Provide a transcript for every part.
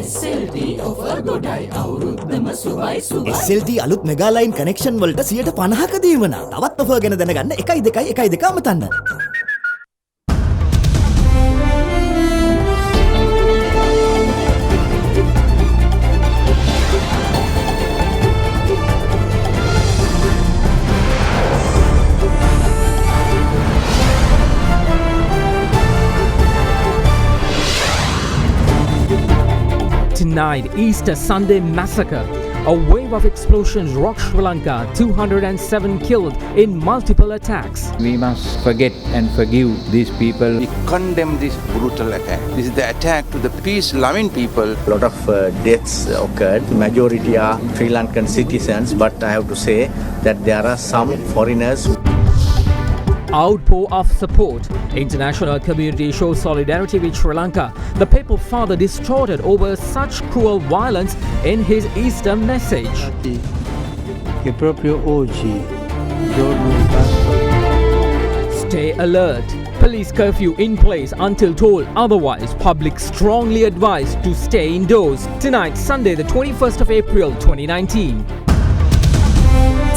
SLT අලුත් මෙගාලයින් connection වලට 50%ක දීවන. තවත් ඔෆර් ගැන දැනගන්න 122 අමතන්න. Tonight, Easter Sunday massacre. A wave of explosions rocked Sri Lanka, 207 killed in multiple attacks. We must forget and forgive these people. We condemn this brutal attack. This is the attack to the peace-loving people. A lot of deaths occurred. The majority are Sri Lankan citizens, but I have to say that there are some foreigners. Outpour of support. International community shows solidarity with Sri Lanka. The Papal Father distorted over such cruel violence in his Easter message. Che proprio oggi, giorno di Pasqua. Stay alert. Police curfew in place until told otherwise. Public strongly advised to stay indoors. Tonight, Sunday, the 21st of April, 2019.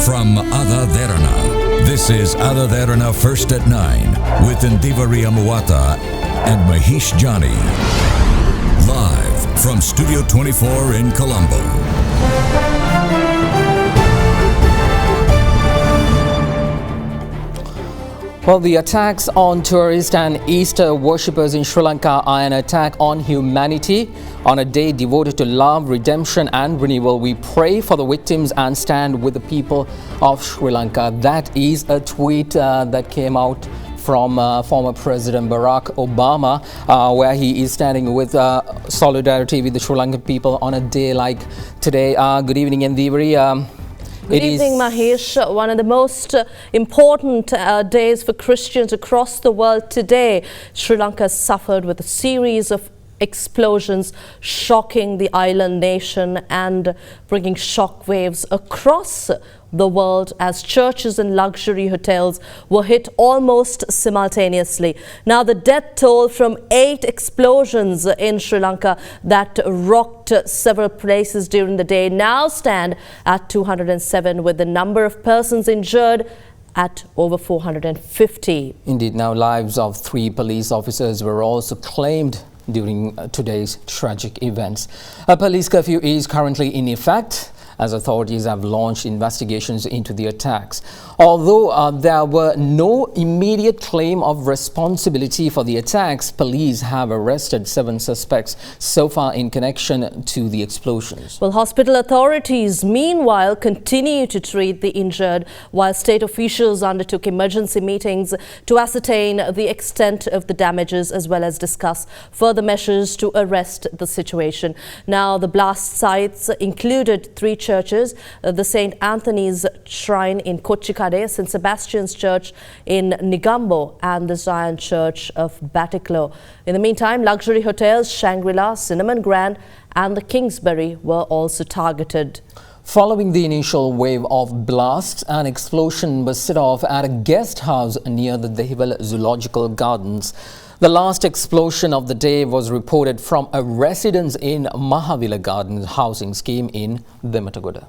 From AdaDerana, this is AdaDerana First at 9 with Ndivari Amuwata and Mahesh Jani. Live from Studio 24 in Colombo. Well, the attacks on tourists and Easter worshippers in Sri Lanka are an attack on humanity. On a day devoted to love, redemption and renewal, we pray for the victims and stand with the people of Sri Lanka. That is a tweet that came out from former President Barack Obama, where he is standing with solidarity with the Sri Lankan people on a day like today. Good evening, Ndivari. Good evening, Mahesh. One of the most important days for Christians across the world today. Sri Lanka suffered with a series of explosions shocking the island nation and bringing shockwaves across the world as churches and luxury hotels were hit almost simultaneously. Now, the death toll from 8 explosions in Sri Lanka that rocked several places during the day now stand at 207, with the number of persons injured at over 450. Indeed, now lives of 3 police officers were also claimed during today's tragic events. A police curfew is currently in effect as authorities have launched investigations into the attacks. Although there were no immediate claim of responsibility for the attacks, police have arrested 7 suspects so far in connection to the explosions. Well, hospital authorities meanwhile continue to treat the injured, while state officials undertook emergency meetings to ascertain the extent of the damages as well as discuss further measures to arrest the situation. Now, the blast sites included 3 churches, the St. Anthony's Shrine in Kochikade, St. Sebastian's Church in Negombo and the Zion Church of Batticaloa. In the meantime, luxury hotels Shangri-La, Cinnamon Grand and the Kingsbury were also targeted. Following the initial wave of blasts, an explosion was set off at a guest house near the Dehiwala Zoological Gardens. The last explosion of the day was reported from a residence in Mahavila Gardens housing scheme in Dematagoda.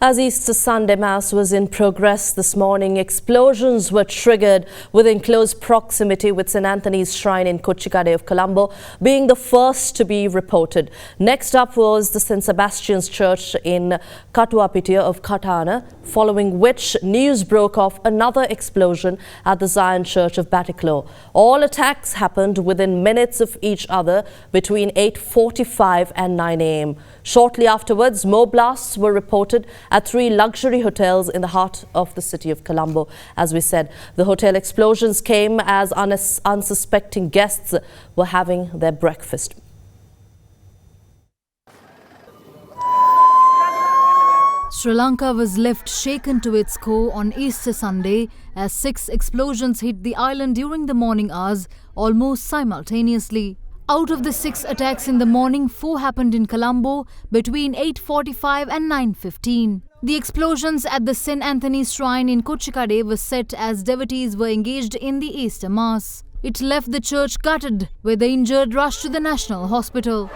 As Easter Sunday Mass was in progress this morning, explosions were triggered within close proximity with St. Anthony's Shrine in Kochikade of Colombo, being the first to be reported. Next up was the St. Sebastian's Church in Katuapitia of Katana, following which news broke of another explosion at the Zion Church of Batticaloa. All attacks happened within minutes of each other between 8:45 and 9 a.m. Shortly afterwards, more blasts were reported at 3 luxury hotels in the heart of the city of Colombo. As we said, the hotel explosions came as unsuspecting guests were having their breakfast. Sri Lanka was left shaken to its core on Easter Sunday as 6 explosions hit the island during the morning hours almost simultaneously. Out of the 6 attacks in the morning, 4 happened in Colombo between 8:45 and 9:15. The explosions at the St. Anthony's Shrine in Kochikade were set as devotees were engaged in the Easter Mass. It left the church gutted, where the injured rushed to the National Hospital.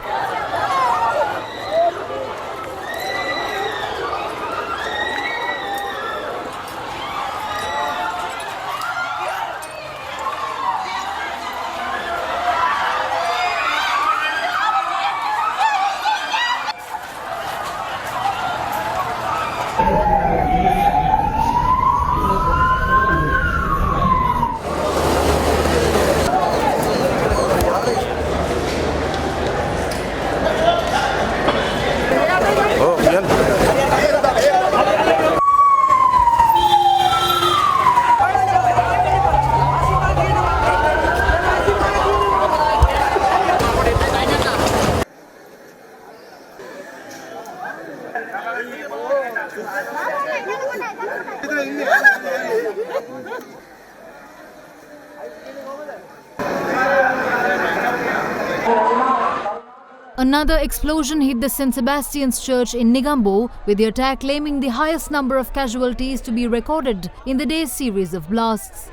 Another explosion hit the St. Sebastian's Church in Negombo, with the attack claiming the highest number of casualties to be recorded in the day's series of blasts.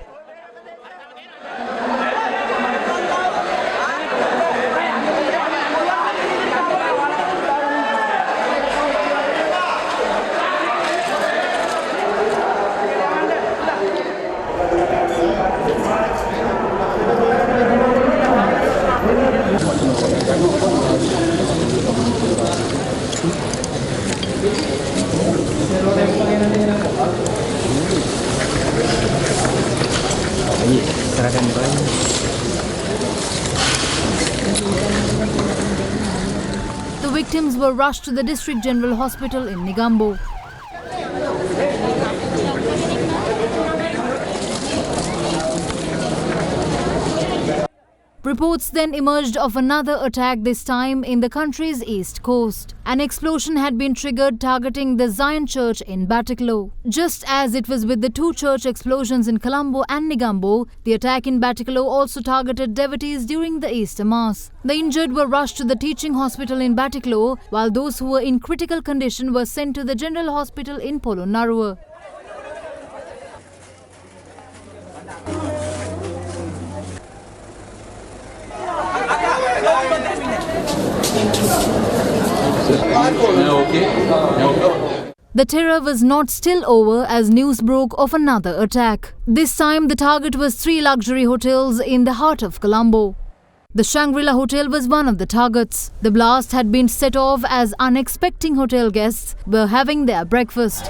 The victims were rushed to the District General Hospital in Negombo. Reports then emerged of another attack, this time in the country's east coast. An explosion had been triggered targeting the Zion Church in Batticaloa. Just as it was with the 2 church explosions in Colombo and Negombo, the attack in Batticaloa also targeted devotees during the Easter Mass. The injured were rushed to the teaching hospital in Batticaloa, while those who were in critical condition were sent to the General Hospital in Polonnaruwa. The terror was not still over as news broke of another attack. This time the target was 3 luxury hotels in the heart of Colombo. The Shangri-La Hotel was one of the targets. The blast had been set off as unexpecting hotel guests were having their breakfast.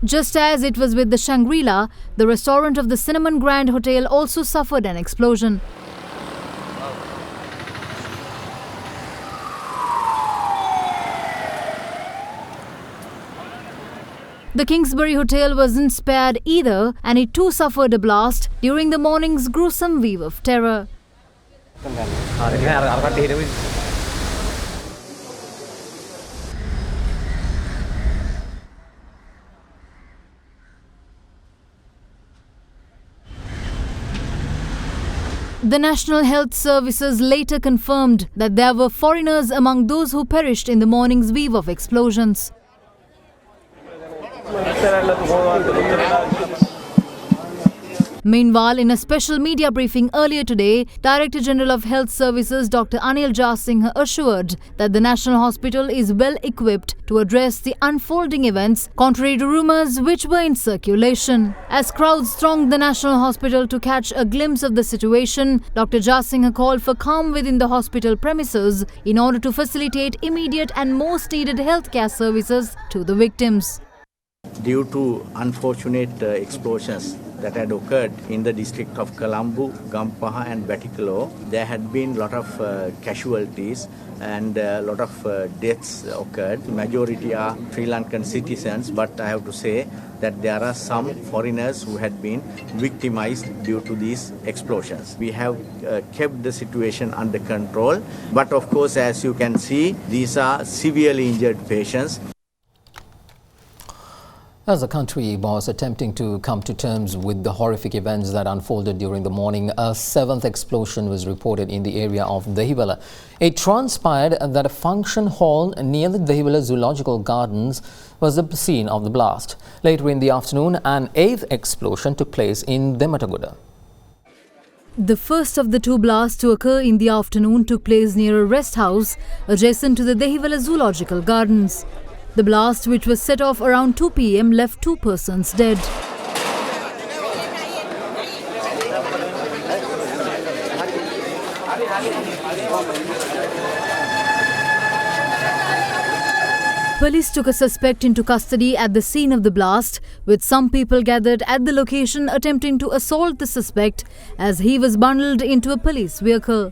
Just as it was with the Shangri-La, the restaurant of the Cinnamon Grand Hotel also suffered an explosion. The Kingsbury Hotel wasn't spared either, and it too suffered a blast during the morning's gruesome weave of terror. The National Health Services later confirmed that there were foreigners among those who perished in the morning's weave of explosions. Meanwhile, in a special media briefing earlier today, Director General of Health Services Dr. Anil Jasingh assured that the National Hospital is well equipped to address the unfolding events, contrary to rumours which were in circulation. As crowds thronged the National Hospital to catch a glimpse of the situation, Dr. Jasingh called for calm within the hospital premises in order to facilitate immediate and most needed healthcare services to the victims. Due to unfortunate explosions that had occurred in the district of Colombo, Gampaha and Batikalo. There had been a lot of casualties and a lot of deaths occurred. Majority are Sri Lankan citizens, but I have to say that there are some foreigners who had been victimized due to these explosions. We have kept the situation under control, but of course, as you can see, these are severely injured patients. As the country was attempting to come to terms with the horrific events that unfolded during the morning, a seventh explosion was reported in the area of Dehiwala. It transpired that a function hall near the Dehiwala Zoological Gardens was the scene of the blast. Later in the afternoon, an eighth explosion took place in Dematagoda. The first of the two blasts to occur in the afternoon took place near a rest house adjacent to the Dehiwala Zoological Gardens. The blast, which was set off around 2 p.m, left 2 persons dead. Police took a suspect into custody at the scene of the blast, with some people gathered at the location attempting to assault the suspect as he was bundled into a police vehicle.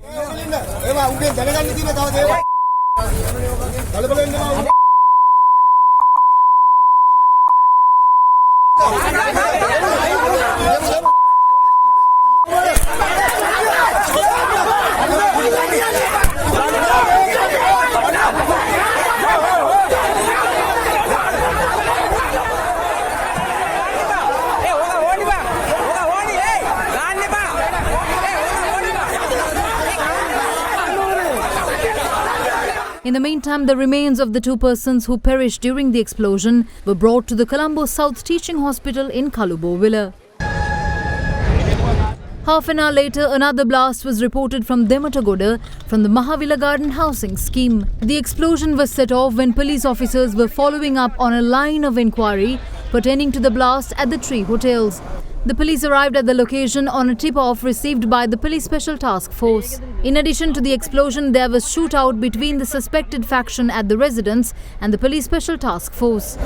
In the meantime, the remains of the 2 persons who perished during the explosion were brought to the Colombo South Teaching Hospital in Kalubowila. Half an hour later, another blast was reported from Dematagoda from the Mahavila Garden housing scheme. The explosion was set off when police officers were following up on a line of inquiry pertaining to the blast at the three hotels. The police arrived at the location on a tip-off received by the Police Special Task Force. In addition to the explosion, there was shootout between the suspected faction at the residence and the Police Special Task Force.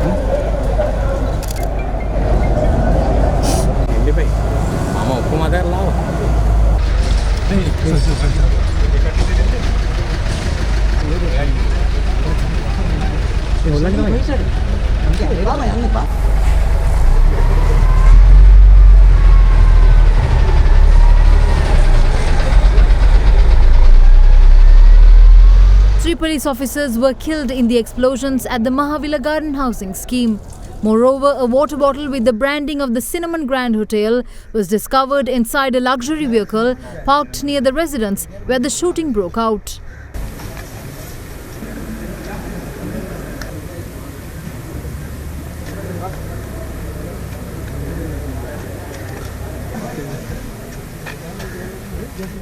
Three police officers were killed in the explosions at the Mahavila Garden housing scheme. Moreover, a water bottle with the branding of the Cinnamon Grand Hotel was discovered inside a luxury vehicle parked near the residence where the shooting broke out.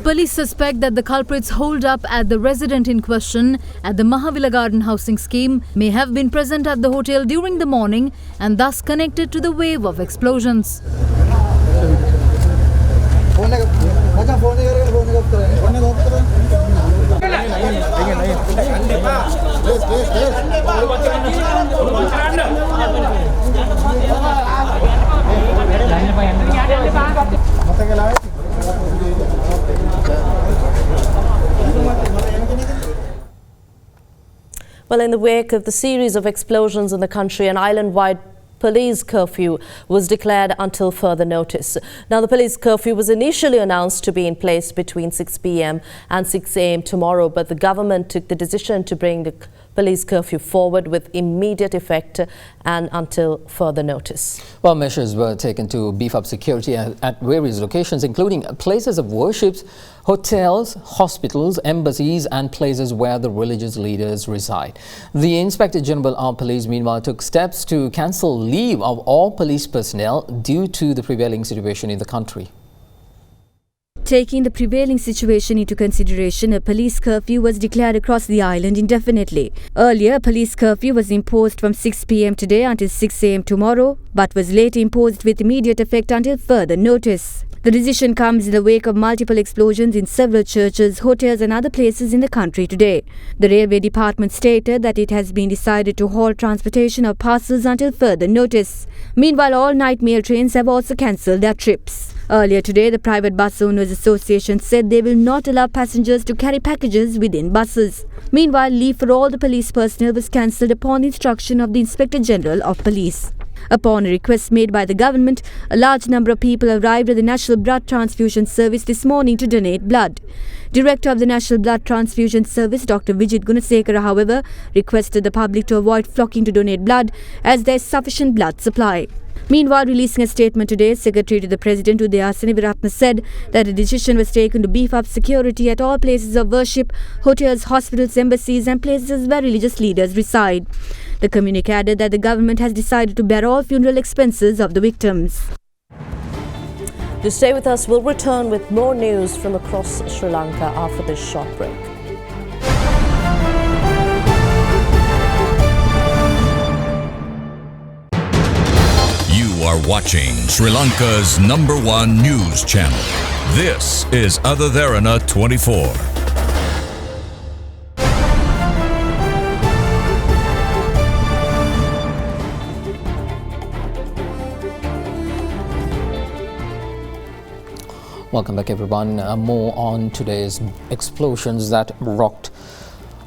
Police suspect that the culprits holed up at the resident in question at the Mahavila Garden housing scheme may have been present at the hotel during the morning and thus connected to the wave of explosions. Well, in the wake of the series of explosions in the country, an island-wide police curfew was declared until further notice. Now, the police curfew was initially announced to be in place between 6 p.m. and 6 a.m. tomorrow, but the government took the decision to bring the police curfew forward with immediate effect and until further notice. Well, measures were taken to beef up security at various locations, including places of worship, hotels, hospitals, embassies and places where the religious leaders reside. The Inspector General of Police, meanwhile, took steps to cancel leave of all police personnel due to the prevailing situation in the country. Taking the prevailing situation into consideration, a police curfew was declared across the island indefinitely. Earlier, a police curfew was imposed from 6 p.m. today until 6 a.m. tomorrow, but was later imposed with immediate effect until further notice. The decision comes in the wake of multiple explosions in several churches, hotels and other places in the country today. The Railway Department stated that it has been decided to halt transportation of parcels until further notice. Meanwhile, all night mail trains have also cancelled their trips. Earlier today, the Private Bus Owners Association said they will not allow passengers to carry packages within buses. Meanwhile, leave for all the police personnel was cancelled upon instruction of the Inspector General of Police. Upon a request made by the government, a large number of people arrived at the National Blood Transfusion Service this morning to donate blood. Director of the National Blood Transfusion Service, Dr. Vijit Gunasekara, however, requested the public to avoid flocking to donate blood as there is sufficient blood supply. Meanwhile, releasing a statement today, Secretary to the President Udaya Siniviratna said that a decision was taken to beef up security at all places of worship, hotels, hospitals, embassies and places where religious leaders reside. The communique added that the government has decided to bear all funeral expenses of the victims. To stay with us, we'll return with more news from across Sri Lanka after this short break. You are watching Sri Lanka's #1 news channel. This is AdaDerana 24. Welcome back, everyone. More on today's explosions that rocked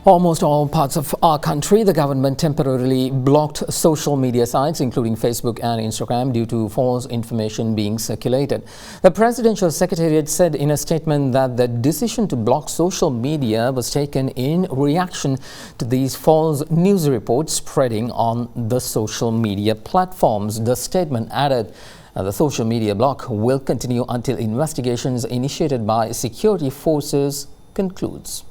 almost all parts of our country. The government temporarily blocked social media sites, including Facebook and Instagram, due to false information being circulated. The Presidential Secretariat said in a statement that the decision to block social media was taken in reaction to these false news reports spreading on the social media platforms. The statement added the social media block will continue until investigations initiated by security forces concludes.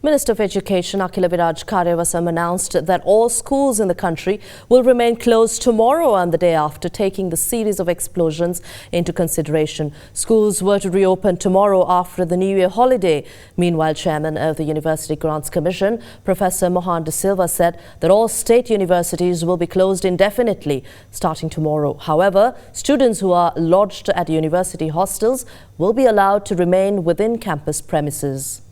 Minister of Education Akila Viraj Karyavasam announced that all schools in the country will remain closed tomorrow and the day after, taking the series of explosions into consideration. Schools were to reopen tomorrow after the New Year holiday. Meanwhile, Chairman of the University Grants Commission, Professor Mohan De Silva, said that all state universities will be closed indefinitely starting tomorrow. However, students who are lodged at university hostels will be allowed to remain within campus premises.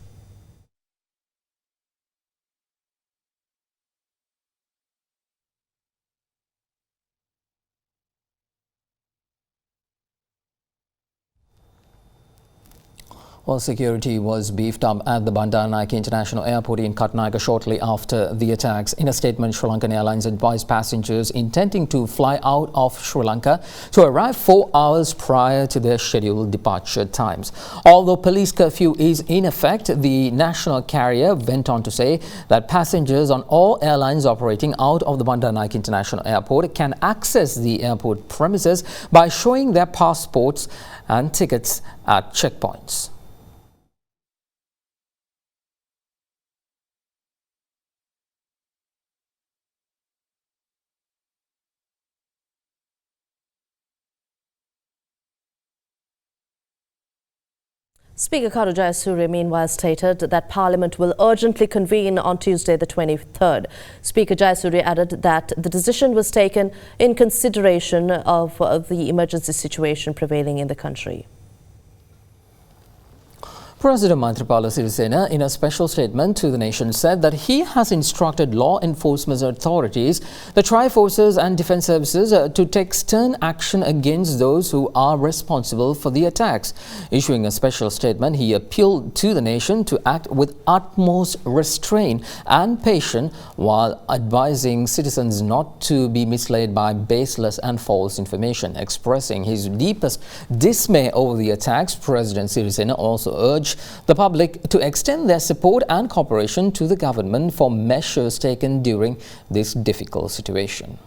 Well, security was beefed up at the Bandaranaike International Airport in Katnayaka shortly after the attacks. In a statement, Sri Lankan Airlines advised passengers intending to fly out of Sri Lanka to arrive 4 hours prior to their scheduled departure times. Although police curfew is in effect, the national carrier went on to say that passengers on all airlines operating out of the Bandaranaike International Airport can access the airport premises by showing their passports and tickets at checkpoints. Speaker Kadu Jayasuriya meanwhile stated that Parliament will urgently convene on Tuesday the 23rd. Speaker Jayasuriya added that the decision was taken in consideration of the emergency situation prevailing in the country. President Maithripala Sirisena, in a special statement to the nation, said that he has instructed law enforcement authorities, the Tri-Forces and Defence Services to take stern action against those who are responsible for the attacks. Issuing a special statement, he appealed to the nation to act with utmost restraint and patience while advising citizens not to be misled by baseless and false information. Expressing his deepest dismay over the attacks, President Sirisena also urged the public to extend their support and cooperation to the government for measures taken during this difficult situation.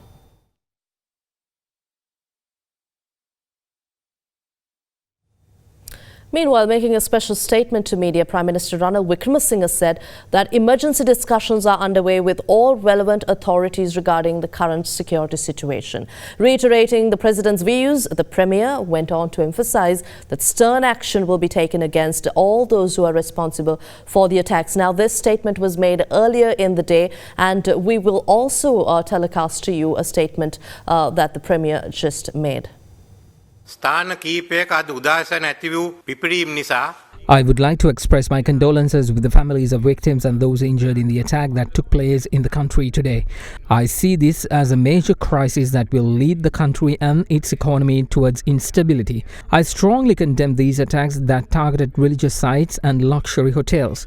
Meanwhile, making a special statement to media, Prime Minister Ranil Wickremesinghe said that emergency discussions are underway with all relevant authorities regarding the current security situation. Reiterating the President's views, the Premier went on to emphasize that stern action will be taken against all those who are responsible for the attacks. Now, this statement was made earlier in the day, and we will also telecast to you a statement that the Premier just made. ස්ථාන කීපයක අද උදෑසන ඇති වූ පිපිරීම් නිසා I would like to express my condolences with the families of victims and those injured in the attack that took place in the country today. I see this as a major crisis that will lead the country and its economy towards instability. I strongly condemn these attacks that targeted religious sites and luxury hotels.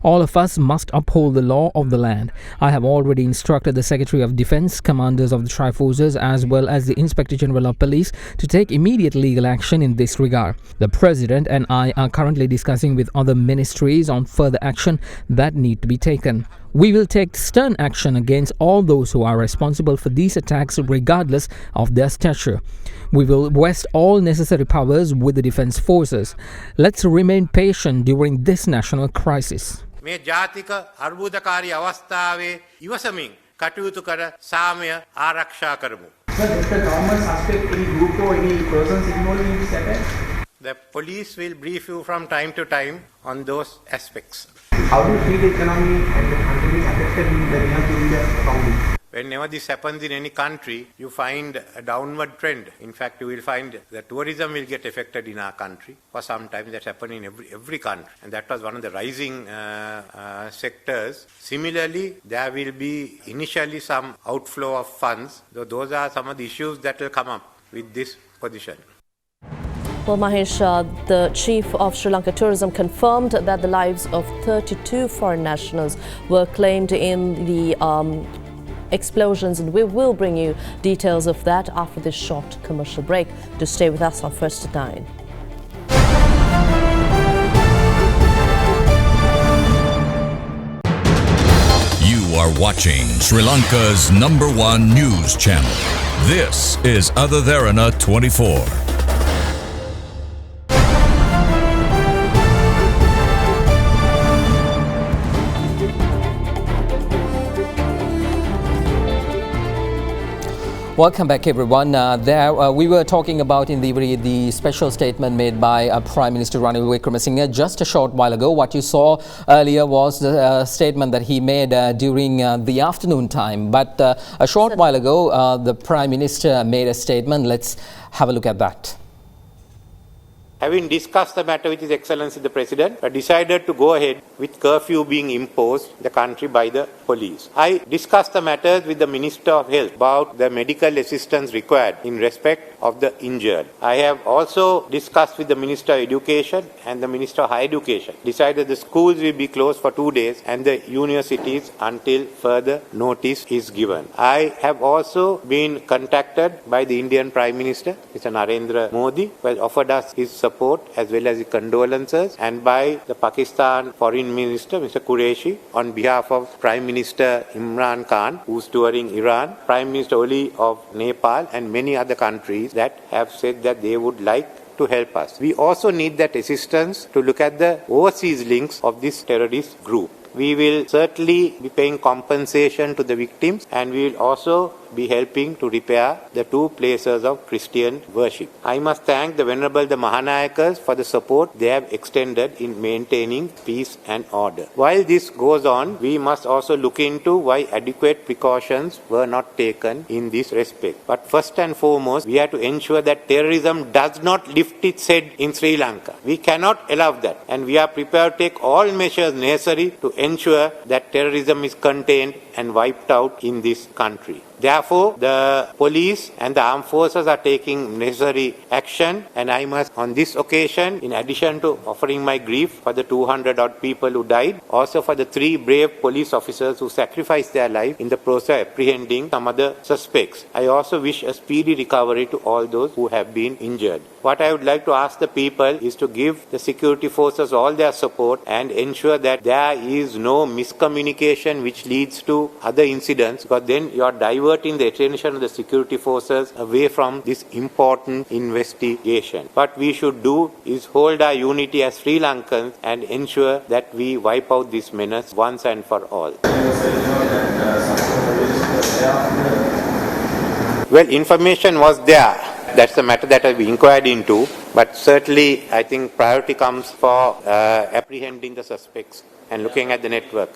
All of us must uphold the law of the land. I have already instructed the Secretary of Defence, commanders of the Triforces as well as the Inspector General of Police to take immediate legal action in this regard. The President and I are currently discussing with other ministries on further action that need to be taken. We will take stern action against all those who are responsible for these attacks regardless of their stature. We will vest all necessary powers with the defence forces. Let's remain patient during this national crisis. මේ ජාතික අර්බුදකාරී අවස්ථාවේ ඉවසමින් කටයුතු කර සාමය ආරක්ෂා කරමු. Sir, does the government suspect any group or any persons involved in this attack? The police will brief you from time to time on those aspects. How do you see the economy and the country affected in the near future from this? Whenever this happens in any country, you find a downward trend. In fact, you will find that tourism will get affected in our country. For some time, that's happened in every country. And that was one of the rising sectors. Similarly, there will be initially some outflow of funds. So those are some of the issues that will come up with this position. Well, Mahesh, the chief of Sri Lanka Tourism confirmed that the lives of 32 foreign nationals were claimed in the explosions, and we will bring you details of that after this short commercial break. Do stay with us on First at 9. You are watching Sri Lanka's #1 news channel. This is AdaDerana 24. Welcome back, everyone. We were talking about in the special statement made by Prime Minister Ranil Wickremesinghe just a short while ago. What you saw earlier was the statement that he made during the afternoon time. But a short while ago, the Prime Minister made a statement. Let's have a look at that. Having discussed the matter with His Excellency the President, decided to go ahead with curfew being imposed in the country by the police. I discussed the matters with the Minister of Health about the medical assistance required in respect of the injured. I have also discussed with the Minister of Education and the Minister of Higher Education. Decided the schools will be closed for 2 days and the universities until further notice is given. I have also been contacted by the Indian Prime Minister, Mr. Narendra Modi, who has offered us his support as well as his condolences, and by the Pakistan Foreign Minister, Mr. Qureshi, on behalf of Prime Minister Imran Khan, who's touring Iran, Prime Minister Oli of Nepal, and many other countries that have said that they would like to help us. We also need that assistance to look at the overseas links of this terrorist group. We will certainly be paying compensation to the victims, and we will also be helping to repair the 2 places of Christian worship. I must thank the Venerable the Mahanayakas for the support they have extended in maintaining peace and order. While this goes on, we must also look into why adequate precautions were not taken in this respect. But first and foremost, we have to ensure that terrorism does not lift its head in Sri Lanka. We cannot allow that, and we are prepared to take all measures necessary to ensure that terrorism is contained and wiped out in this country. Therefore, the police and the armed forces are taking necessary action, and I must, on this occasion, in addition to offering my grief for the 200-odd people who died, also for the 3 brave police officers who sacrificed their life in the process of apprehending some other suspects. I also wish a speedy recovery to all those who have been injured. What I would like to ask the people is to give the security forces all their support and ensure that there is no miscommunication which leads to other incidents, because then you are diverting the attention of the security forces away from this important investigation. What we should do is hold our unity as Sri Lankans and ensure that we wipe out this menace once and for all. Well, information was there. That's the matter that we inquired into. But certainly, I think priority comes for apprehending the suspects and looking at the network.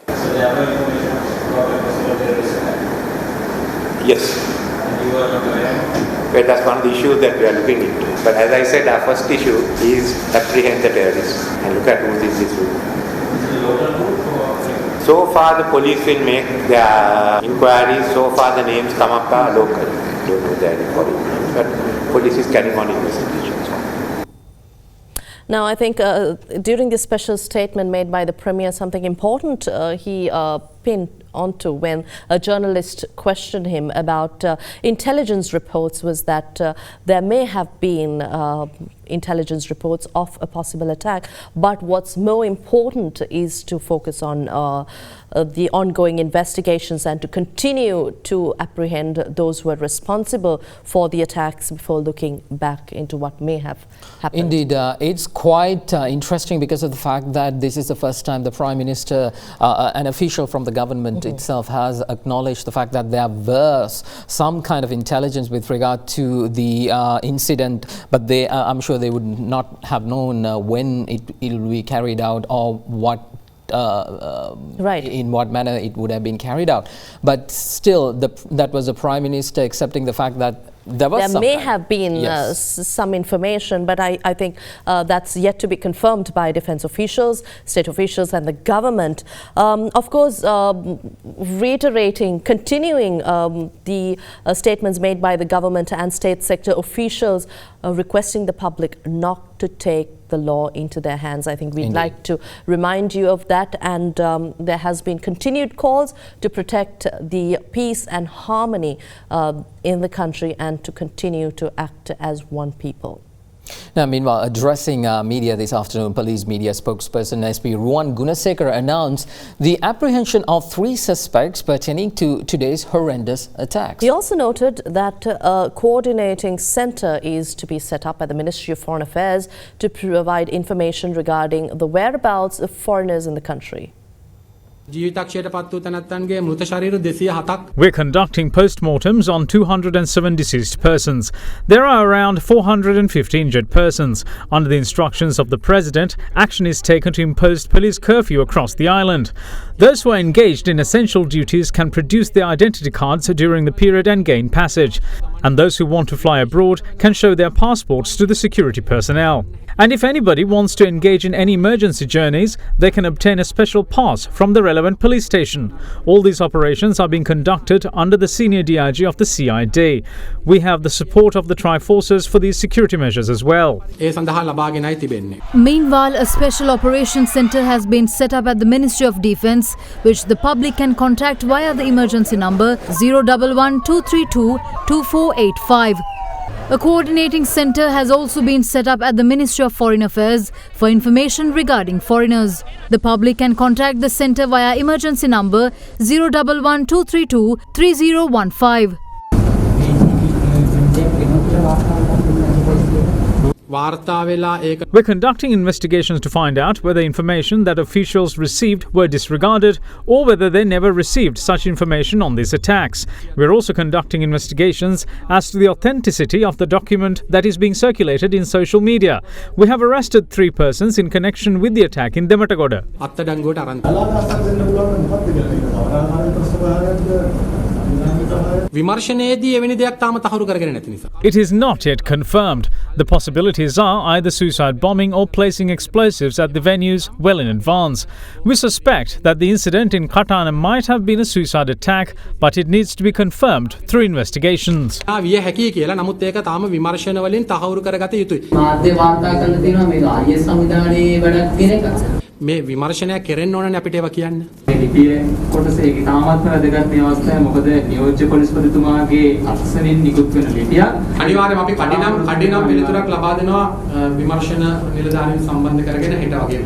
Yes. Well, that's one of the issues that we are looking into. But as I said, our first issue is apprehend the terrorists and look at who is this group. So far, the police will make their inquiries. So far, the names come up are local. Don't know their foreign, but police is carrying on investigations. Now, I think during this special statement made by the Premier, something important he pinned onto when a journalist questioned him about intelligence reports was that there may have been intelligence reports of a possible attack, but what's more important is to focus on the ongoing investigations and to continue to apprehend those who are responsible for the attacks before looking back into what may have happened. Indeed, it's quite interesting because of the fact that this is the first time the Prime Minister, an official from the government itself, has acknowledged the fact that there was some kind of intelligence with regard to the incident, but they, I'm sure they would not have known when it will be carried out or what in what manner it would have been carried out. But still, that was the Prime Minister accepting the fact that there may have been some information, but I think that's yet to be confirmed by defense officials, state officials and the government. Of course, reiterating, continuing the statements made by the government and state sector officials requesting the public not to take the law into their hands. I think we'd like to remind you of that, and there has been continued calls to protect the peace and harmony in the country and to continue to act as one people. Now, meanwhile, addressing media this afternoon, police media spokesperson SP Ruwan Gunasekara announced the apprehension of 3 suspects pertaining to today's horrendous attacks. He also noted that a coordinating centre is to be set up at the Ministry of Foreign Affairs to provide information regarding the whereabouts of foreigners in the country. We're conducting post-mortems on 207 deceased persons. There are around 450 injured persons. Under the instructions of the President, action is taken to impose police curfew across the island. Those who are engaged in essential duties can produce their identity cards during the period and gain passage. And those who want to fly abroad can show their passports to the security personnel. And if anybody wants to engage in any emergency journeys, they can obtain a special pass from the relevant police station. All these operations are being conducted under the senior DIG of the CID. We have the support of the Tri-Forces for these security measures as well. Meanwhile, a special operations centre has been set up at the Ministry of Defence, which the public can contact via the emergency number 011 232 2485. A coordinating centre has also been set up at the Ministry of Foreign Affairs for information regarding foreigners. The public can contact the centre via emergency number 011 232 3015. We're conducting investigations to find out whether information that officials received were disregarded or whether they never received such information on these attacks. We're also conducting investigations as to the authenticity of the document that is being circulated in social media. We have arrested 3 persons in connection with the attack in Dematagoda. It is not yet confirmed. The possibilities are either suicide bombing or placing explosives at the venues well in advance. We suspect that the incident in Katana might have been a suicide attack, but it needs to be confirmed through investigations. ලිපිය කොටස ඒක තාමත්ම වැදගත් මේ අවස්ථාවේ මොකද නියෝජ්‍ය පොලිස්පතිතුමාගේ අත්සනින් නිකුත් වෙන ලිපියක් අනිවාර්යයෙන්ම අපි කඩිනම් පිළිතුරක් ලබා දෙනවා විමර්ශන නිලධාරීන් සම්බන්ධ කරගෙන හෙට වගේම.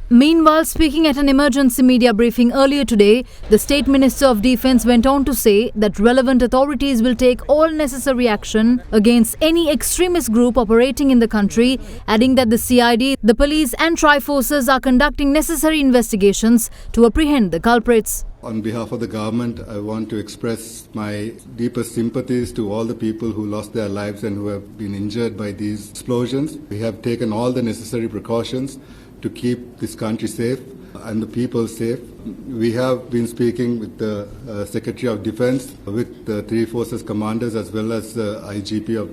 Meanwhile, speaking at an emergency media briefing earlier today, the State Minister of Defence went on to say that relevant authorities will take all necessary action against any extremist group operating in the country, adding that the CID, the police and tri-forces are conducting necessary investigations to apprehend the culprits. On behalf of the government, I want to express my deepest sympathies to all the people who lost their lives and who have been injured by these explosions. We have taken all the necessary precautions to keep this country safe and the people safe. We have been speaking with the Secretary of Defence, with the three forces commanders as well as the IGP of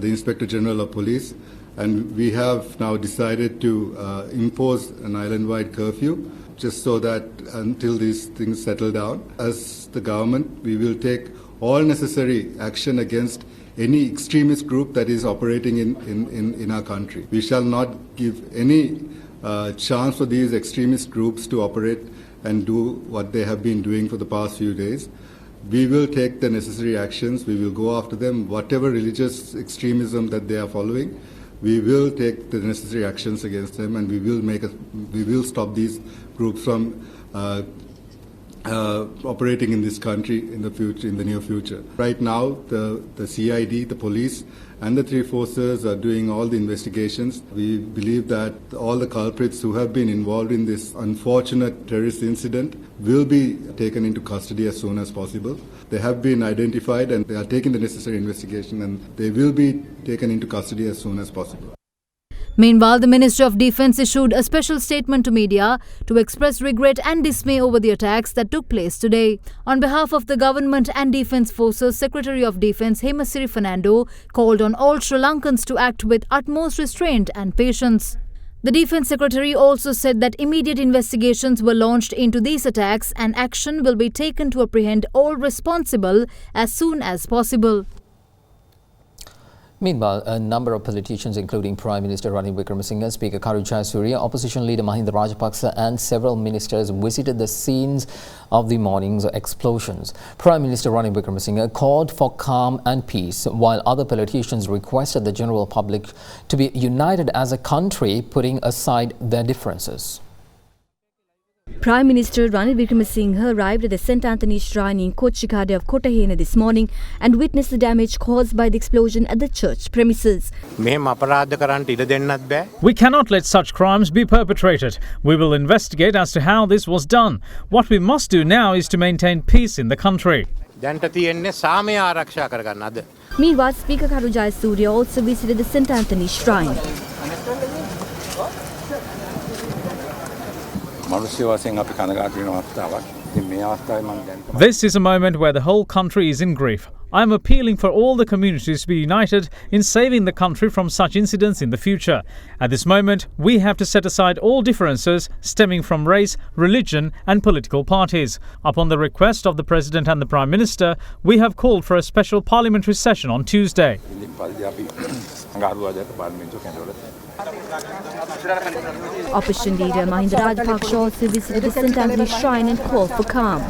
the Inspector General of Police, and we have now decided to impose an island-wide curfew just so that until these things settle down. As the government, we will take all necessary action against any extremist group that is operating in our country. We shall not give any chance for these extremist groups to operate and do what they have been doing for the past few days. We will take the necessary actions. We will go after them. Whatever religious extremism that they are following, we will take the necessary actions against them, and we will stop these groups from operating in this country in the near future. Right now, the CID, the police, and the three forces are doing all the investigations. We believe that all the culprits who have been involved in this unfortunate terrorist incident will be taken into custody as soon as possible. They have been identified and they are taking the necessary investigation, and they will be taken into custody as soon as possible. Meanwhile, the Ministry of Defence issued a special statement to media to express regret and dismay over the attacks that took place today. On behalf of the government and Defence Forces, Secretary of Defence Hemasiri Fernando called on all Sri Lankans to act with utmost restraint and patience. The Defence Secretary also said that immediate investigations were launched into these attacks and action will be taken to apprehend all responsible as soon as possible. Meanwhile, a number of politicians, including Prime Minister Ranil Wickremesinghe, Speaker Karu Jayasuriya, Opposition Leader Mahinda Rajapaksa and several ministers visited the scenes of the morning's explosions. Prime Minister Ranil Wickremesinghe called for calm and peace, while other politicians requested the general public to be united as a country, putting aside their differences. Prime Minister Ranil Wickremesinghe arrived at the St. Anthony's Shrine in Kochikade of Kotahena this morning and witnessed the damage caused by the explosion at the church premises. We cannot let such crimes be perpetrated. We will investigate as to how this was done. What we must do now is to maintain peace in the country. Meanwhile, Speaker Karu Jayasuriya also visited the St. Anthony's Shrine. This is a moment where the whole country is in grief. I am appealing for all the communities to be united in saving the country from such incidents in the future. At this moment, we have to set aside all differences stemming from race, religion and political parties. Upon the request of the President and the Prime Minister, we have called for a special parliamentary session on Tuesday. Opposition Leader Mahinda Rajapaksa also visited the St. Anthony's Shrine and called for calm.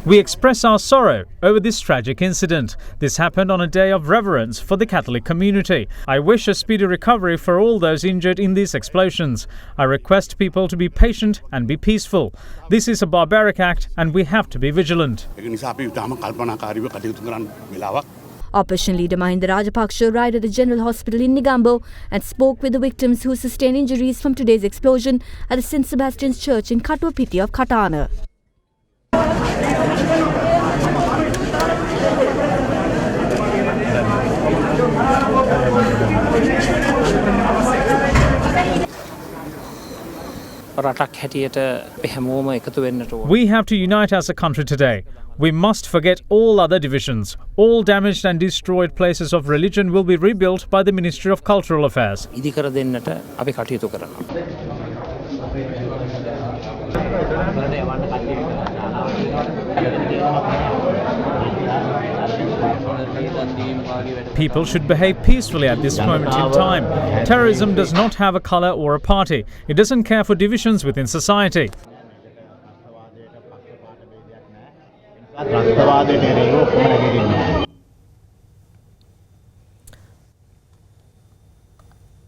We express our sorrow over this tragic incident. This happened on a day of reverence for the Catholic community. I wish a speedy recovery for all those injured in these explosions. I request people to be patient and be peaceful. This is a barbaric act and we have to be vigilant. Opposition Leader Mahinda Rajapaksa arrived at the General Hospital in Negombo and spoke with the victims who sustained injuries from today's explosion at the St. Sebastian's Church in Katuapiti of Katana. We have to unite as a country today. We must forget all other divisions. All damaged and destroyed places of religion will be rebuilt by the Ministry of Cultural Affairs. People should behave peacefully at this moment in time. Terrorism does not have a colour or a party. It doesn't care for divisions within society.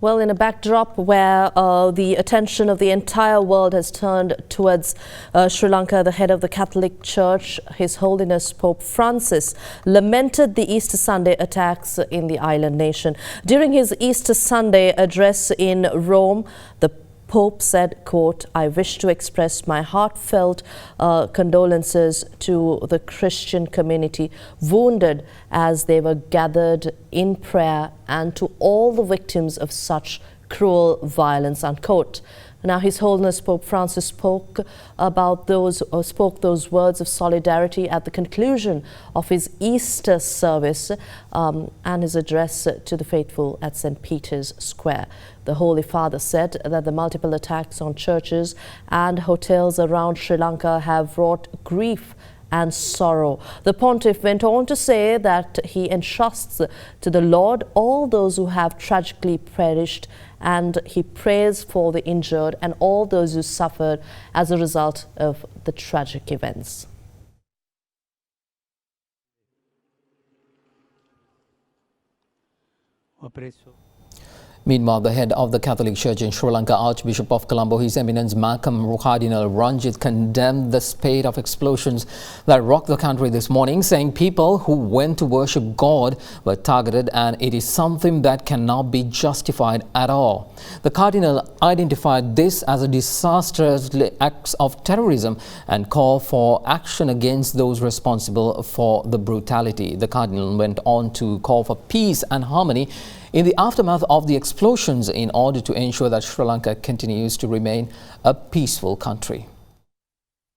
Well, in a backdrop where the attention of the entire world has turned towards Sri Lanka, the head of the Catholic Church, His Holiness Pope Francis, lamented the Easter Sunday attacks in the island nation. During his Easter Sunday address in Rome, the Pope said, quote, "I wish to express my heartfelt condolences to the Christian community wounded as they were gathered in prayer and to all the victims of such cruel violence," unquote. Now, His Holiness Pope Francis spoke those words of solidarity at the conclusion of his Easter service and his address to the faithful at St. Peter's Square. The Holy Father said that the multiple attacks on churches and hotels around Sri Lanka have wrought grief and sorrow. The pontiff went on to say that he entrusts to the Lord all those who have tragically perished, and he prays for the injured and all those who suffered as a result of the tragic events. Meanwhile, the head of the Catholic Church in Sri Lanka, Archbishop of Colombo, His Eminence Malcolm Cardinal Ranjit, condemned the spate of explosions that rocked the country this morning, saying people who went to worship God were targeted and it is something that cannot be justified at all. The Cardinal identified this as a disastrous act of terrorism and called for action against those responsible for the brutality. The Cardinal went on to call for peace and harmony in the aftermath of the explosions in order to ensure that Sri Lanka continues to remain a peaceful country.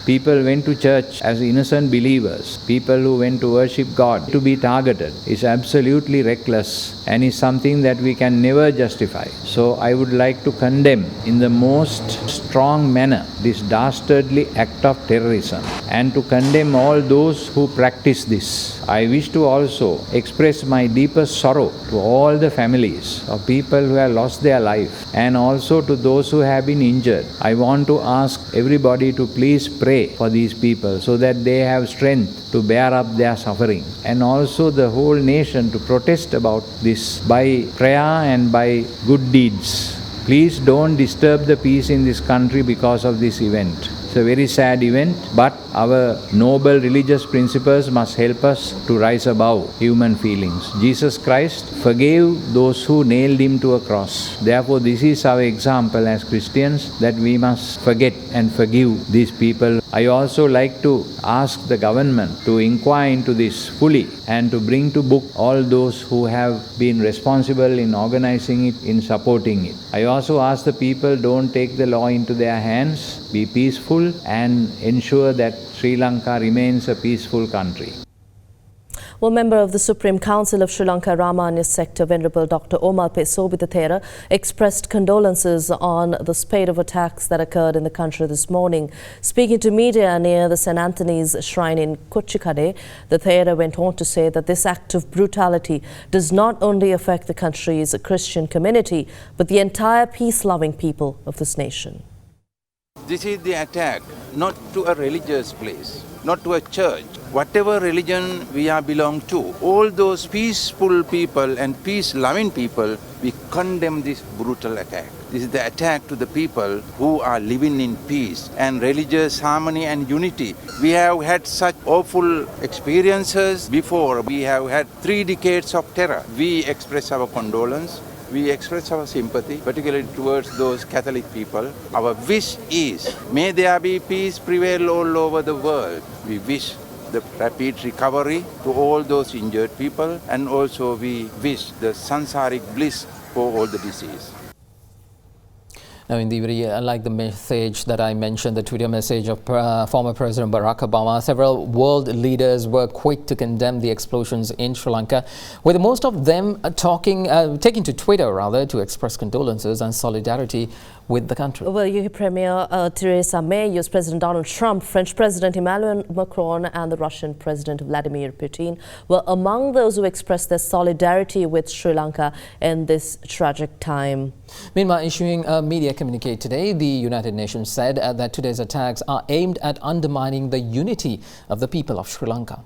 People went to church as innocent believers. People who went to worship God. To be targeted is absolutely reckless and is something that we can never justify. So I would like to condemn in the most strong manner this dastardly act of terrorism and to condemn all those who practice this. I wish to also express my deepest sorrow to all the families of people who have lost their life and also to those who have been injured. I want to ask everybody to please pray for these people so that they have strength to bear up their suffering, and also the whole nation to protest about this by prayer and by good deeds. Please don't disturb the peace in this country because of this event. It's a very sad event, but our noble religious principles must help us to rise above human feelings. Jesus Christ forgave those who nailed him to a cross. Therefore, this is our example as Christians, that we must forget and forgive these people. I also like to ask the government to inquire into this fully and to bring to book all those who have been responsible in organizing it, in supporting it. I also ask the people, don't take the law into their hands, be peaceful and ensure that Sri Lanka remains a peaceful country. Well, member of the Supreme Council of Sri Lanka Ramanya sector, Venerable Dr. Omalpe Sobithathera, expressed condolences on the spate of attacks that occurred in the country this morning. Speaking to media near the St. Anthony's Shrine in Kochikade, the Thera went on to say that this act of brutality does not only affect the country's Christian community, but the entire peace-loving people of this nation. This is the attack not to a religious place, not to a church. Whatever religion we are belong to, all those peaceful people and peace-loving people, we condemn this brutal attack. This is the attack to the people who are living in peace and religious harmony and unity. We have had such awful experiences before. We have had 3 decades of terror. We express our condolence. We express our sympathy, particularly towards those Catholic people. Our wish is, may there be peace prevail all over the world. We wish the rapid recovery to all those injured people, and also we wish the sansaric bliss for all the deceased. Now, indeed, like the message that I mentioned, the Twitter message of former President Barack Obama, several world leaders were quick to condemn the explosions in Sri Lanka, with most of them taking to Twitter to express condolences and solidarity with the country. Well, UK Premier Theresa May, US President Donald Trump, French President Emmanuel Macron and the Russian President Vladimir Putin were among those who expressed their solidarity with Sri Lanka in this tragic time. Meanwhile, issuing a media communique today, the United Nations said that today's attacks are aimed at undermining the unity of the people of Sri Lanka.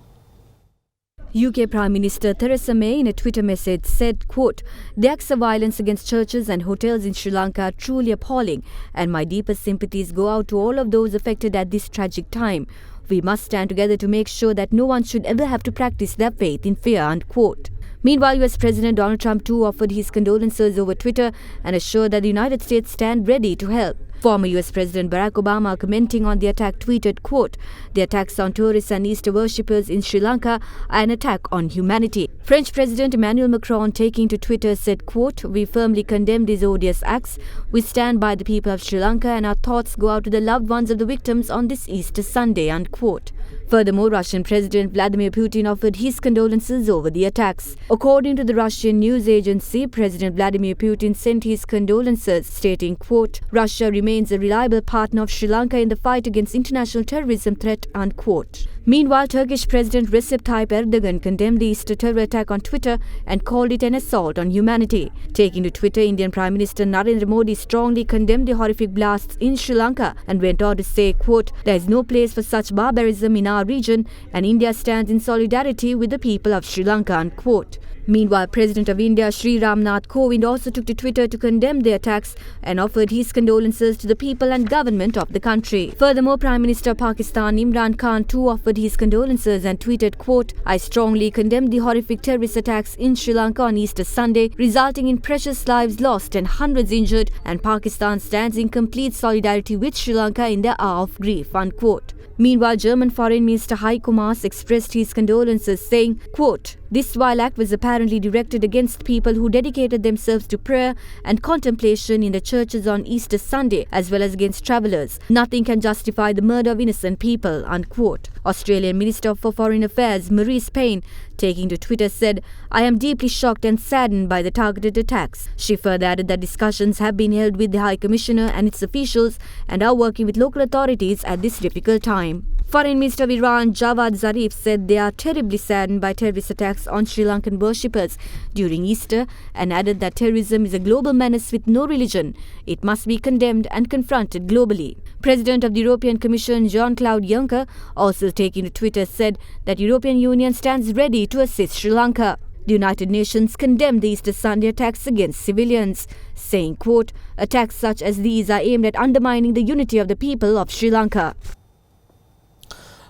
UK Prime Minister Theresa May in a Twitter message said, quote, "The acts of violence against churches and hotels in Sri Lanka are truly appalling, and my deepest sympathies go out to all of those affected at this tragic time. We must stand together to make sure that no one should ever have to practice their faith in fear," unquote. Meanwhile, US President Donald Trump too offered his condolences over Twitter and assured that the United States stand ready to help. Former US President Barack Obama, commenting on the attack, tweeted, quote, "The attacks on tourists and Easter worshippers in Sri Lanka are an attack on humanity." French President Emmanuel Macron, taking to Twitter, said, quote, "We firmly condemn these odious acts. We stand by the people of Sri Lanka and our thoughts go out to the loved ones of the victims on this Easter Sunday," unquote. Furthermore, Russian President Vladimir Putin offered his condolences over the attacks. According to the Russian news agency, President Vladimir Putin sent his condolences, stating, quote, "Russia remains a reliable partner of Sri Lanka in the fight against international terrorism threat," unquote. Meanwhile, Turkish President Recep Tayyip Erdogan condemned the Easter terror attack on Twitter and called it an assault on humanity. Taking to Twitter, Indian Prime Minister Narendra Modi strongly condemned the horrific blasts in Sri Lanka and went on to say, quote, "There is no place for such barbarism in our region, and India stands in solidarity with the people of Sri Lanka," unquote. Meanwhile, President of India Sri Ramnath Kovind also took to Twitter to condemn the attacks and offered his condolences to the people and government of the country. Furthermore, Prime Minister of Pakistan Imran Khan too offered his condolences and tweeted, quote, "I strongly condemn the horrific terrorist attacks in Sri Lanka on Easter Sunday, resulting in precious lives lost and hundreds injured, and Pakistan stands in complete solidarity with Sri Lanka in their hour of grief," unquote. Meanwhile, German Foreign Minister Heiko Maas expressed his condolences, saying, quote, "This vile act was apparently directed against people who dedicated themselves to prayer and contemplation in the churches on Easter Sunday, as well as against travellers. Nothing can justify the murder of innocent people," unquote. Australian Minister for Foreign Affairs Marise Payne, taking to Twitter, said, "I am deeply shocked and saddened by the targeted attacks." She further added that discussions have been held with the High Commissioner and its officials and are working with local authorities at this difficult time. Foreign Minister of Iran Javad Zarif said they are terribly saddened by terrorist attacks on Sri Lankan worshippers during Easter and added that terrorism is a global menace with no religion. It must be condemned and confronted globally. President of the European Commission Jean-Claude Juncker, also taking to Twitter, said that European Union stands ready to assist Sri Lanka. The United Nations condemned the Easter Sunday attacks against civilians, saying, quote, "Attacks such as these are aimed at undermining the unity of the people of Sri Lanka."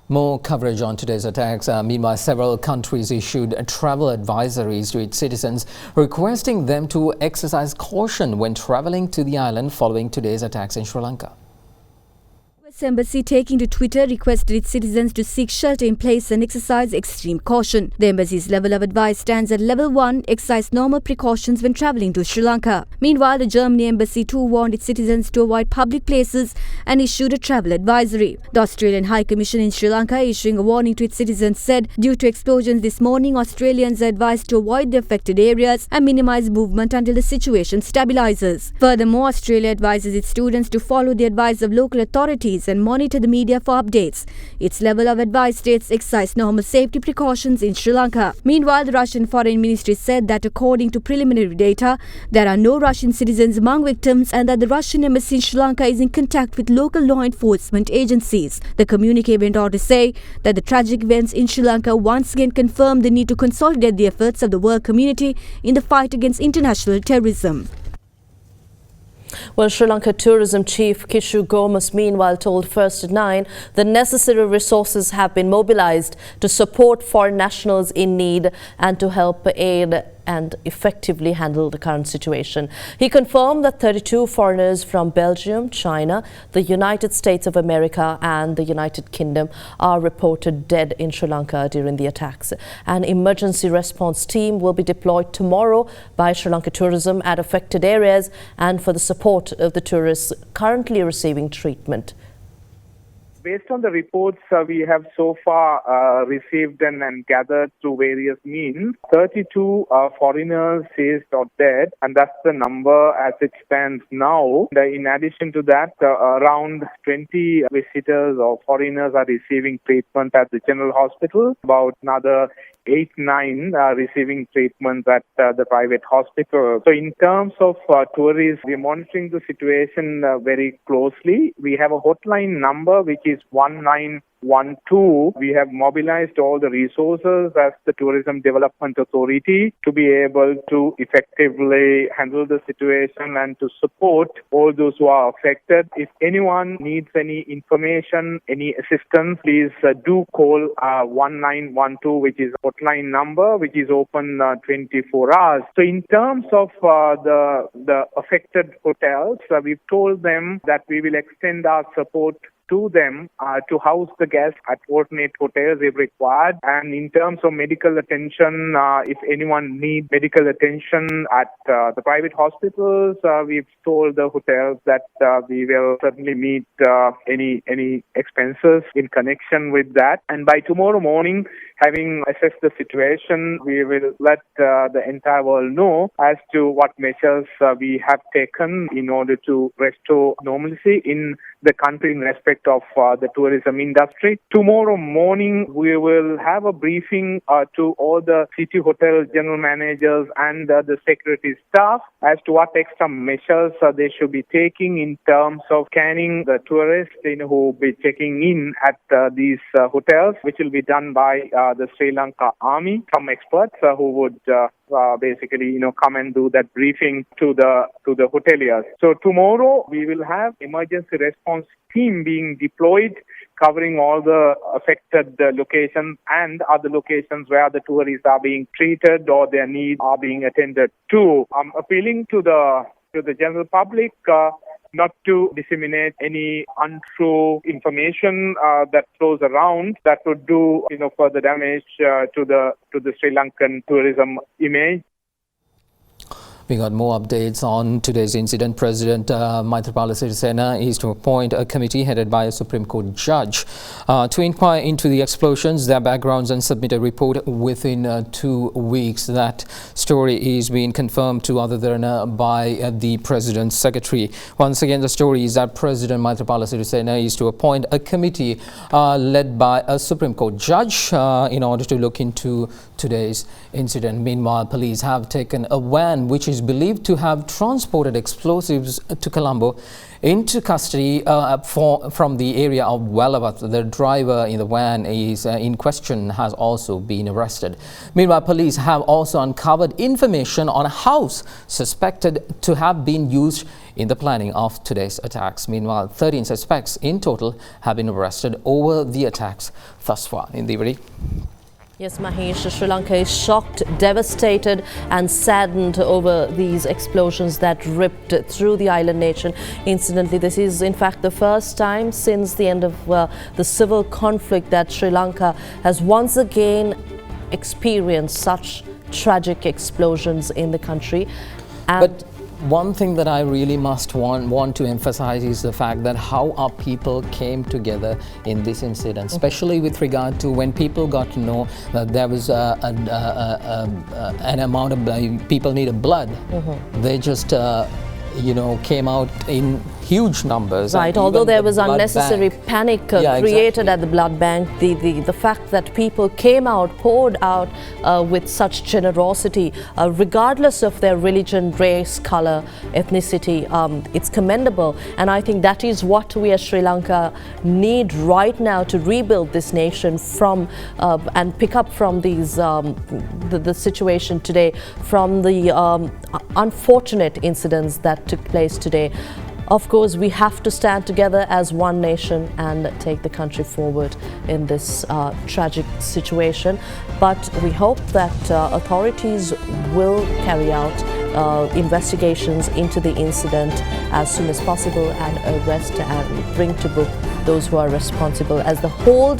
More coverage on today's attacks. Meanwhile, several countries issued travel advisories to its citizens, requesting them to exercise caution when travelling to the island following today's attacks in Sri Lanka. US Embassy, taking to Twitter, requested its citizens to seek shelter in place and exercise extreme caution. The embassy's level of advice stands at level 1, exercise normal precautions when travelling to Sri Lanka. Meanwhile, the Germany embassy too warned its citizens to avoid public places and issued a travel advisory. The Australian High Commission in Sri Lanka, issuing a warning to its citizens, said due to explosions this morning, Australians are advised to avoid the affected areas and minimise movement until the situation stabilises. Furthermore, Australia advises its students to follow the advice of local authorities and monitor the media for updates. Its level of advice states exercise normal safety precautions in Sri Lanka. Meanwhile, the Russian Foreign Ministry said that according to preliminary data, there are no Russian citizens among victims and that the Russian embassy in Sri Lanka is in contact with local law enforcement agencies. The communique went on to say that the tragic events in Sri Lanka once again confirmed the need to consolidate the efforts of the world community in the fight against international terrorism. Well, Sri Lanka Tourism Chief Kishu Gomes meanwhile told First at 9 the necessary resources have been mobilized to support foreign nationals in need and to help aid and effectively handle the current situation. He confirmed that 32 foreigners from Belgium, China, the United States of America and the United Kingdom are reported dead in Sri Lanka during the attacks. An emergency response team will be deployed tomorrow by Sri Lanka Tourism at affected areas and for the support of the tourists currently receiving treatment. Based on the reports we have so far received and gathered through various means, 32 foreigners seized or dead, and that's the number as it stands now. In addition to that, around 20 visitors or foreigners are receiving treatment at the General Hospital. About another 8-9 are receiving treatment at the private hospital. So in terms of tourists, we are monitoring the situation very closely. We have a hotline number which is 1912. We have mobilized all the resources as the Tourism Development Authority to be able to effectively handle the situation and to support all those who are affected. If anyone needs any information, any assistance, please do call 1912, which is a hotline number, which is open 24 hours. So in terms of the affected hotels, we've told them that we will extend our support to them to house the guests at alternate hotels if required. And in terms of medical attention, if anyone needs medical attention at the private hospitals, we've told the hotels that we will certainly meet any expenses in connection with that. And by tomorrow morning, having assessed the situation, we will let the entire world know as to what measures we have taken in order to restore normalcy in the country in respect of the tourism industry. Tomorrow morning, we will have a briefing to all the city hotel general managers and the security staff as to what extra measures they should be taking in terms of scanning the tourists who will be checking in at these hotels, which will be done by the Sri Lanka Army, some experts who would basically, come and do that briefing to the hoteliers. So tomorrow we will have emergency response team being deployed, covering all the affected locations and other locations where the tourists are being treated or their needs are being attended to. I'm appealing to the general public not to disseminate any untrue information that flows around that would do further damage to the Sri Lankan tourism image. We got more updates on today's incident. President Maithripala Sirisena is to appoint a committee headed by a Supreme Court judge to inquire into the explosions, their backgrounds and submit a report within 2 weeks. That story is being confirmed to AdaDerana by the President's Secretary. Once again, the story is that President Maithripala Sirisena is to appoint a committee led by a Supreme Court judge in order to look into today's incident. Meanwhile, police have taken a van which is believed to have transported explosives to Colombo into custody from the area of Wellawatte. The driver in the van is in question has also been arrested. Meanwhile, police have also uncovered information on a house suspected to have been used in the planning of today's attacks. Meanwhile, 13 suspects in total have been arrested over the attacks thus far. In the Yes, Mahesh, Sri Lanka is shocked, devastated and saddened over these explosions that ripped through the island nation. Incidentally, this is in fact the first time since the end of the civil conflict that Sri Lanka has once again experienced such tragic explosions in the country. But one thing that I really must want to emphasize is the fact that how our people came together in this incident, especially with regard to when people got to know that there was an amount of people needed blood. They just came out in huge numbers. Right, although there was unnecessary panic created at the blood bank, the fact that people came out, poured out with such generosity, regardless of their religion, race, color, ethnicity, it's commendable. And I think that is what we as Sri Lanka need right now to rebuild this nation from and pick up from these the situation today, from the unfortunate incidents that took place today. Of course, we have to stand together as one nation and take the country forward in this tragic situation. But we hope that authorities will carry out investigations into the incident as soon as possible and arrest and bring to book those who are responsible, as the whole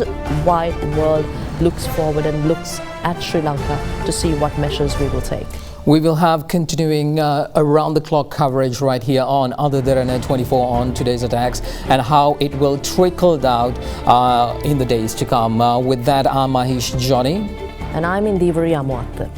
wide world looks forward and looks at Sri Lanka to see what measures we will take. We will have continuing around-the-clock coverage right here on AdaDerana 24 on today's attacks and how it will trickle out in the days to come. With that, I'm Mahish Johnny. And I'm Indiveri Amuatta.